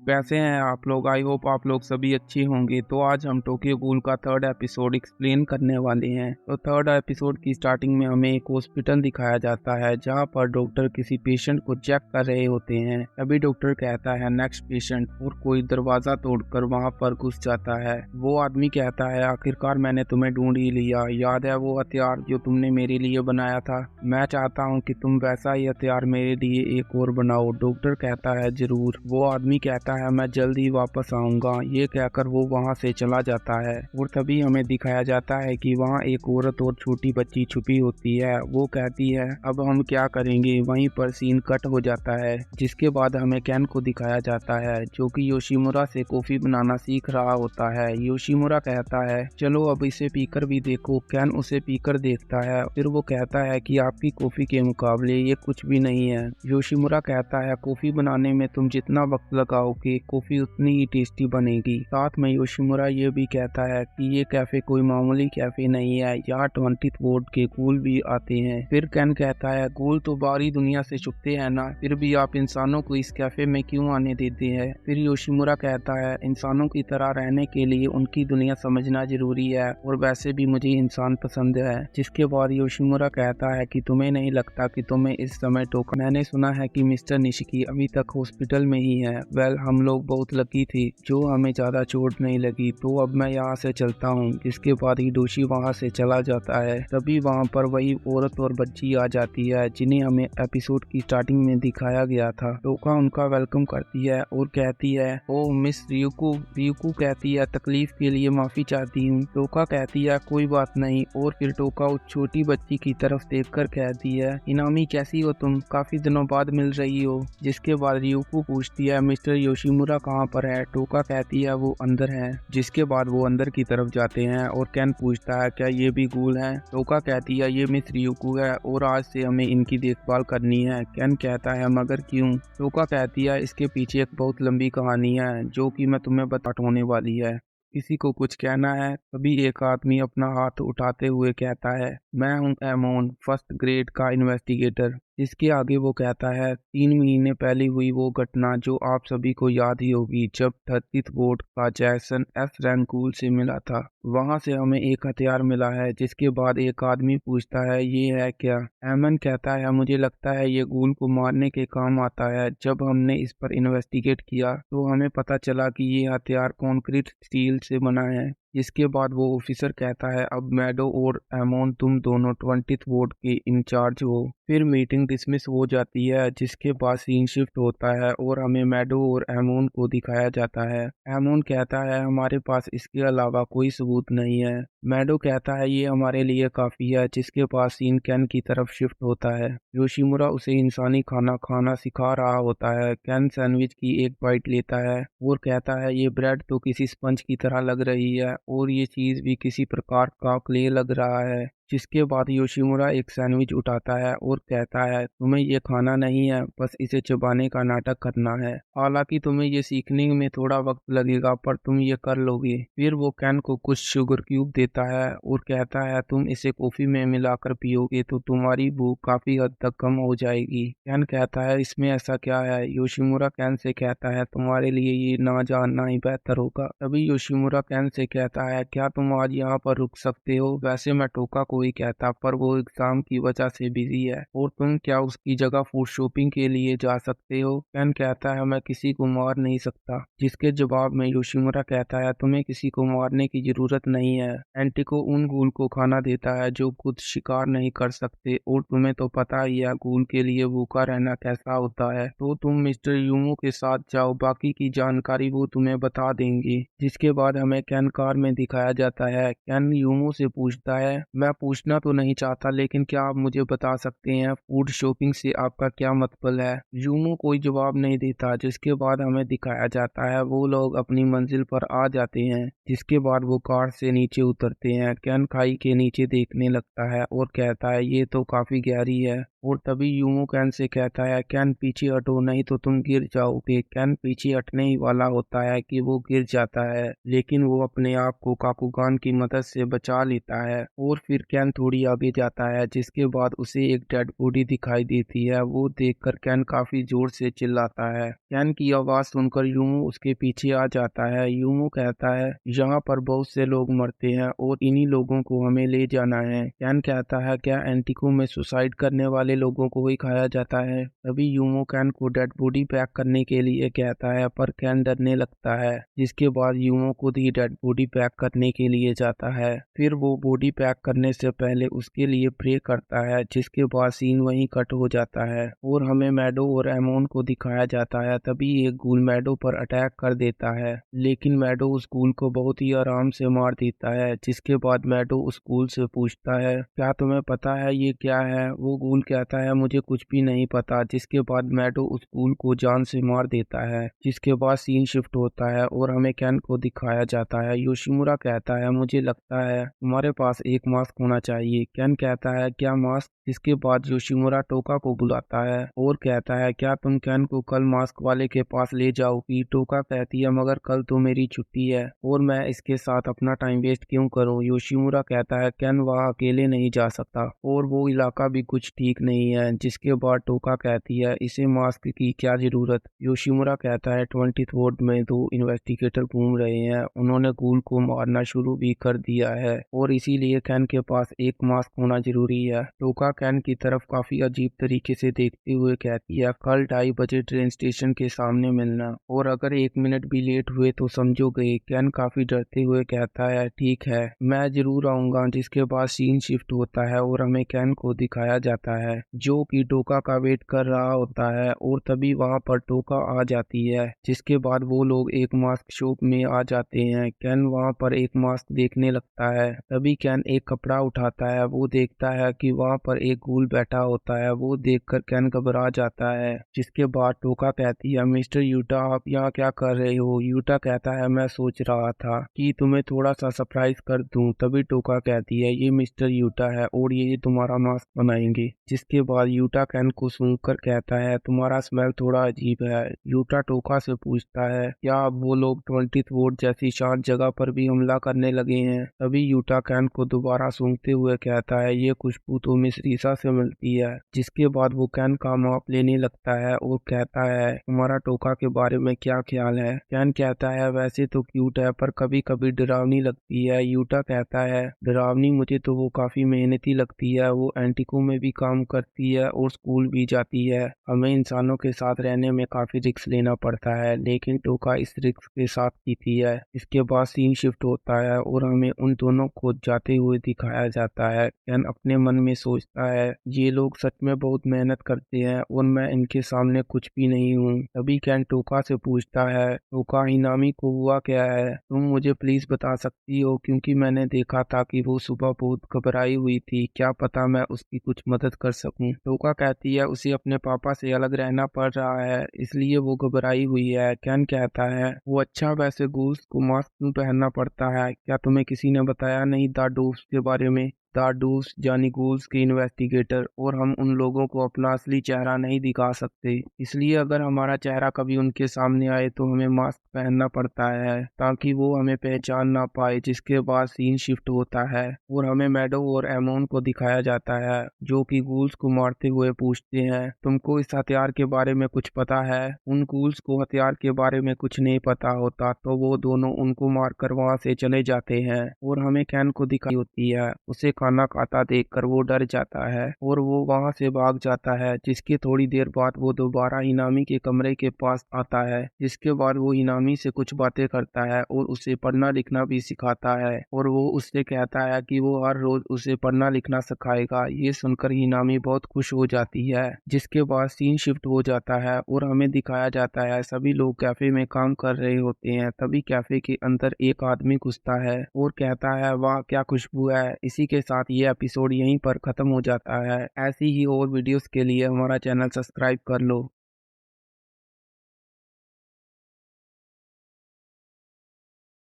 कैसे हैं आप लोग? आई होप आप लोग सभी अच्छे होंगे। तो आज हम टोक्यो गूल का थर्ड एपिसोड एक्सप्लेन करने वाले हैं। तो थर्ड एपिसोड की स्टार्टिंग में हमें एक हॉस्पिटल दिखाया जाता है जहां पर डॉक्टर किसी पेशेंट को चेक कर रहे होते हैं। तभी डॉक्टर कहता है नेक्स्ट पेशेंट, और कोई दरवाजा तोड़कर वहां पर घुस जाता है। वो आदमी कहता है आखिरकार मैंने तुम्हें ढूंढ ही लिया। याद है वो हथियार जो तुमने मेरे लिए बनाया था? मैं चाहता हूँ कि तुम वैसा ही हथियार मेरे लिए एक और बनाओ। डॉक्टर कहता है जरूर। वो आदमी कहता है मैं जल्द ही वापस आऊंगा। ये कहकर वो वहाँ से चला जाता है और तभी हमें दिखाया जाता है कि वहाँ एक औरत और छोटी बच्ची छुपी होती है। वो कहती है अब हम क्या करेंगे। वहीं पर सीन कट हो जाता है, जिसके बाद हमें केन को दिखाया जाता है जो कि योशिमुरा से कॉफी बनाना सीख रहा होता है। योशिमुरा कहता है चलो अब इसे पीकर भी देखो। केन उसे पीकर देखता है, फिर वो कहता है कि आपकी कॉफी के मुकाबले ये कुछ भी नहीं है। योशिमुरा कहता है कॉफी बनाने में तुम जितना वक्त लगाओगे कॉफी उतनी ही टेस्टी बनेगी। साथ में योशिमुरा ये भी कहता है कि ये कैफे कोई मामूली कैफे नहीं है, यहाँ 20th वार्ड के गूल भी आते हैं। फिर केन कहता है गूल तो बाहरी दुनिया से छुपते हैं ना, फिर भी आप इंसानों को इस कैफे में क्यों आने देते हैं? फिर योशिमुरा कहता है इंसानों की तरह रहने के लिए उनकी दुनिया समझना जरूरी है, और वैसे भी मुझे इंसान पसंद है। जिसके बाद योशिमुरा कहता है कि तुम्हें नहीं लगता कि तुम्हें इस समय टोका? मैंने सुना है कि मिस्टर निशिकी अभी तक हॉस्पिटल में ही है। वेल हम लोग बहुत लकी थे जो हमें ज्यादा चोट नहीं लगी, तो अब मैं यहाँ से चलता हूँ। जिसके बाद हिडोशी वहाँ से चला जाता है। तभी वहाँ पर वही औरत और बच्ची आ जाती है जिन्हें हमें एपिसोड की स्टार्टिंग में दिखाया गया था। टोका उनका वेलकम करती है और कहती है ओ मिस रियुकू। रियुकू कहती है तकलीफ के लिए माफी चाहती हूँ। टोका कहती है कोई बात नहीं, और फिर टोका उस छोटी बच्ची की तरफ देखकर कहती है इनामी कैसी हो तुम? काफी दिनों बाद मिल रही हो। जिसके बाद रियुकू पूछती है मिस्टर योशिमुरा कहाँ पर है? टोका कहती है वो अंदर है। जिसके बाद वो अंदर की तरफ जाते हैं और केन पूछता है क्या ये भी गूल हैं? टोका कहती है ये मिस रियुकू है और आज से हमें इनकी देखभाल करनी है। केन कहता है मगर क्यों? टोका कहती है इसके पीछे एक बहुत लंबी कहानी है जो कि मैं तुम्हें बताने वाली है। किसी को कुछ कहना है? तभी एक आदमी अपना हाथ उठाते हुए कहता है मैं हूँ एमोन, फर्स्ट ग्रेड का इन्वेस्टिगेटर। इसके आगे वो कहता है 3 महीने पहले हुई वो घटना जो आप सभी को याद ही होगी, जब 30th वार्ड का जैसन एफ रैनकूल से मिला था। वहां से हमें एक हथियार मिला है। जिसके बाद एक आदमी पूछता है ये है क्या? एमन कहता है मुझे लगता है ये गूल को मारने के काम आता है। जब हमने इस पर इन्वेस्टिगेट किया तो हमें पता चला कि ये हथियार कॉन्क्रीट स्टील से बना है। इसके बाद वो ऑफिसर कहता है अब मैडो और एमोन तुम दोनों 20th वार्ड के इंचार्ज हो। फिर मीटिंग डिसमिस हो जाती है। जिसके बाद सीन शिफ्ट होता है और हमें मैडो और एमोन को दिखाया जाता है। एमोन कहता है हमारे पास इसके अलावा कोई सबूत नहीं है। मैडो कहता है ये हमारे लिए काफी है। जिसके पास सीन केन की तरफ शिफ्ट होता है। योशिमुरा उसे इंसानी खाना खाना सिखा रहा होता है। केन सैंडविच की एक बाइट लेता है और कहता है ये ब्रेड तो किसी स्पंज की तरह लग रही है और ये चीज भी किसी प्रकार का क्ले लग रहा है। जिसके बाद योशिमुरा एक सैंडविच उठाता है और कहता है तुम्हें ये खाना नहीं है, बस इसे चबाने का नाटक करना है। हालांकि तुम्हें ये सीखने में थोड़ा वक्त लगेगा पर तुम ये कर लोगे। फिर वो कैन को कुछ शुगर क्यूब देता है और कहता है तुम इसे कॉफी में मिलाकर पियोगे तो तुम्हारी भूख काफी हद तक कम हो जाएगी। कैन कहता है इसमें ऐसा क्या है? योशिमुरा कैन से कहता है तुम्हारे लिए ये ना जानना ही बेहतर होगा। तभी योशिमुरा कैन से कहता है क्या तुम आज यहाँ पर रुक सकते हो? वैसे मैं टोका कोई कहता पर वो एग्जाम की वजह से बिजी है, और तुम क्या उसकी जगह फूड शॉपिंग के लिए जा सकते हो? केन कहता है मैं किसी को मार नहीं सकता। जिसके जवाब में योशिमुरा कहता है तुम्हें किसी को मारने की जरूरत नहीं है। एंटिको उन गूल को खाना देता है जो खुद शिकार नहीं कर सकते, और तुम्हें तो पता ही है गूल के लिए भूखा रहना कैसा होता है। तो तुम मिस्टर यूमो के साथ जाओ, बाकी की जानकारी वो तुम्हें बता देंगे। जिसके बाद हमें केन कार में दिखाया जाता है। केन यूमो से पूछता है मैं पूछना तो नहीं चाहता लेकिन क्या आप मुझे बता सकते हैं फूड शॉपिंग से आपका क्या मतलब है? यूमो कोई जवाब नहीं देता। जिसके बाद हमें दिखाया जाता है वो लोग अपनी मंजिल पर आ जाते हैं। जिसके बाद वो कार से नीचे उतरते हैं। केन खाई के नीचे देखने लगता है और कहता है ये तो काफी गहरी है। और तभी यूमो कैन से कहता है कैन पीछे हटो नहीं तो तुम गिर जाओगे। कैन पीछे हटने ही वाला होता है कि वो गिर जाता है, लेकिन वो अपने आप को काकुगान की मदद से बचा लेता है। और फिर कैन थोड़ी आगे जाता है, जिसके बाद उसे एक डेड बॉडी दिखाई देती है। वो देखकर कैन काफी जोर से चिल्लाता है। कैन की आवाज सुनकर यूमो उसके पीछे आ जाता है। यूमो कहता है यहाँ पर बहुत से लोग मरते हैं और इन्हीं लोगों को हमें ले जाना है। कैन कहता है क्या एंटिको में सुसाइड करने वाले लोगों को ही खाया जाता है? तभी यूमो कैन को डेड बॉडी पैक करने के लिए कहता है, पर कैन डरने लगता है। जिसके बाद यूमो खुद ही डेड बॉडी पैक करने के लिए जाता है। फिर वो बॉडी पैक करने से पहले उसके लिए प्रे करता है। जिसके बाद सीन वहीं कट हो जाता है और हमें मैडो और एमोन को दिखाया जाता है। तभी एक गूल मैडो पर अटैक कर देता है, लेकिन मैडो उस गूल को बहुत ही आराम से मार देता है। जिसके बाद मैडो उस गूल से पूछता है क्या तुम्हें पता है ये क्या है? वो गूल कहता है मुझे कुछ भी नहीं पता। जिसके बाद मैडो उस गूल को जान से मार देता है। जिसके बाद सीन शिफ्ट होता है और हमें कैन को दिखाया जाता है। योशिमुरा कहता है मुझे लगता है तुम्हारे पास एक मास्क होना चाहिए। कैन कहता है क्या मास्क? जिसके बाद योशिमुरा टोका को बुलाता है और कहता है क्या तुम कैन को कल मास्क वाले के पास ले जाओगी? टोका कहती है मगर कल तो मेरी छुट्टी है और मैं इसके साथ अपना टाइम वेस्ट क्यों करूं? योशिमुरा कहता है कैन वहाँ अकेले नहीं जा सकता और वो इलाका भी कुछ ठीक नहीं है। जिसके बाद टोका कहती है इसे मास्क की क्या जरूरत? योशिमुरा कहता है 20th वार्ड में 2 इन्वेस्टिगेटर घूम रहे हैं, उन्होंने गूल को मारना शुरू भी कर दिया है और इसीलिए कैन के पास एक मास्क होना जरूरी है। टोका कैन की तरफ काफी अजीब तरीके से देखते हुए कहती है कल 2:30 बजे ट्रेन स्टेशन के सामने मिलना और अगर 1 मिनट भी लेट हुए तो समझो गए। कैन काफी डरते हुए कहता है ठीक है मैं जरूर आऊंगा। जिसके बाद सीन शिफ्ट होता है और हमें कैन को दिखाया जाता है जो कि टोका का वेट कर रहा होता है और तभी वहां पर टोका आ जाती है। जिसके बाद वो लोग एक मास्क शॉप में आ जाते हैं। कैन वहां पर एक मास्क देखने लगता है। तभी कैन एक कपड़ा उठाता है। वो देखता है कि वहां पर एक गूल बैठा होता है। वो देखकर कैन घबरा जाता है। जिसके बाद टोका कहती है मिस्टर यूटा आप यहाँ क्या कर रहे हो? यूटा कहता है मैं सोच रहा था कि तुम्हें थोड़ा सा सरप्राइज कर दूं। तभी टोका कहती है ये मिस्टर यूटा है और ये तुम्हारा मास्क बनाएंगे। जिसके बाद यूटा कैन को सूंघकर कहता है तुम्हारा स्मेल थोड़ा अजीब है। यूटा टोका से पूछता है क्या अब वो लोग 20th वार्ड जैसी शांत जगह पर भी हमला करने लगे हैं? तभी यूटा कैन को दोबारा सूंघते हुए कहता है ये खुशबू तो मिस रीसा से मिलती है। जिसके बाद वो कैन का माप लेने लगता है और कहता है तुम्हारा टोका के बारे में क्या ख्याल है? कैन कहता है वैसे तो क्यूट है पर कभी कभी डरावनी लगती है। यूटा कहता है डरावनी? मुझे तो वो काफी मेहनती लगती है, वो एंटिको में भी काम करती है और स्कूल भी जाती है। हमें इंसानों के साथ रहने में काफी रिस्क लेना पड़ता है लेकिन टोका इस रिस्क के साथ जीती है। इसके बाद सीन शिफ्ट होता है और हमें उन दोनों को जाते हुए दिखाया जाता है। कैन अपने मन में सोचता है ये लोग सच में बहुत मेहनत करते हैं और मैं इनके सामने कुछ भी नहीं हूँ। तभी कैन टोका से पूछता है टोका हिनामी को हुआ क्या है? तुम मुझे प्लीज बता सकती हो क्योंकि मैंने देखा था कि वो सुबह बहुत घबराई हुई थी, क्या पता मैं उसकी कुछ मदद कर सकूं। टोका कहती है उसे अपने पापा से अलग रहना पड़ रहा है इसलिए वो घबराई हुई है। कैन कहता है वो अच्छा वैसे गूल्स को मास्क क्यों पहनना पड़ता है? क्या तुम्हें किसी ने बताया नहीं द डोव्स के बारे में? द डोव्स जानी गूल्स के इन्वेस्टिगेटर और हम उन लोगों को अपना असली चेहरा नहीं दिखा सकते, इसलिए अगर हमारा चेहरा कभी उनके सामने आए तो हमें मास्क पहनना पड़ता है ताकि वो हमें पहचान ना पाए। जिसके बाद सीन शिफ्ट होता है और हमें मैडो और एमोन को दिखाया जाता है जो कि गूल्स को मारते हुए पूछते हैं तुमको इस हथियार के बारे में कुछ पता है? उन गूल्स को हथियार के बारे में कुछ नहीं पता होता तो वो दोनों उनको मारकर वहां से चले जाते हैं और हमें कैन को दिखाई होती है। उसे खाना खाता देखकर वो डर जाता है और वो वहां से भाग जाता है। जिसके थोड़ी देर बाद वो दोबारा हिनामी के कमरे के पास आता है। जिसके बाद वो हिनामी से कुछ बातें करता है और उसे पढ़ना लिखना भी सिखाता है और वो उससे कहता है कि वो हर रोज उसे पढ़ना लिखना सिखाएगा। ये सुनकर हिनामी बहुत खुश हो जाती है। जिसके बाद सीन शिफ्ट हो जाता है और हमें दिखाया जाता है सभी लोग कैफे में काम कर रहे होते हैं। तभी कैफे के अंदर एक आदमी घुसता है और कहता है वाह क्या खुशबू है। इसी के साथ ये एपिसोड यहीं पर खत्म हो जाता है। ऐसी ही और वीडियोस के लिए हमारा चैनल सब्सक्राइब कर लो।